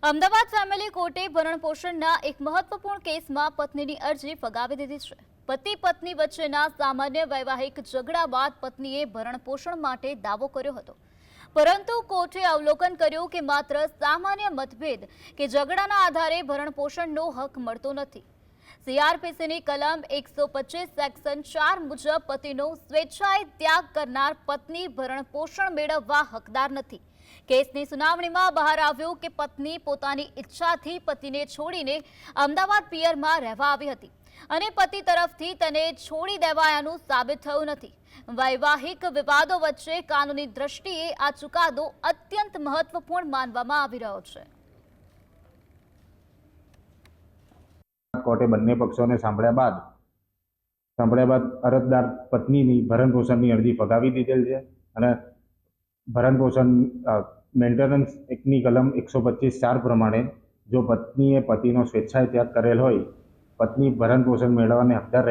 Ahmedabad family કોર્ટે ભરણપોષણના એક મહત્વપૂર્ણ કેસમાં પત્નીની અરજી ફગાવી દીધી છે। પતિ પત્ની વચ્ચેના સામાન્ય વૈવાહિક ઝઘડા બાદ પત્નીએ ભરણપોષણ માટે દાવો કર્યો હતો, પરંતુ કોર્ટે અવલોકન કર્યું કે માત્ર સામાન્ય મતભેદ કે ઝઘડાના આધારે ભરણપોષણનો હક મળતો નથી। સીઆરપીસીની કલમ 125 સેક્શન 4 મુજબ પતિનો સ્વેચ્છાએ ત્યાગ કરનાર પત્ની ભરણપોષણ મેળવવા હકદાર નથી। કેસની સુનાવણીમાં બહાર આવ્યું કે પત્ની પોતાની ઈચ્છાથી પતિને છોડીને અમદાવાદ પિયરમાં રહેવા આવી હતી અને પતિ તરફથી તેને છોડી દેવાયાનું સાબિત થયું નથી। વૈવાહિક વિવાદો વચ્ચે કાનૂની દ્રષ્ટિએ આ ચુકાદો અત્યંત મહત્વપૂર્ણ માનવામાં આવી રહ્યો છે। કોર્ટે બંને પક્ષોને સાંભળ્યા બાદ અરજદાર પત્નીની ભરણપોષણની અરજી ફગાવી દીધેલ છે અને ભરણપોષણ મેન્ટેનન્સ એક્ટની કલમ 125(4) પ્રમાણે જો પત્નીએ પતિનો સ્વેચ્છાએ ત્યાગ કરેલ હોય, પત્ની ભરણપોષણ મેળવવાને હકદાર રહે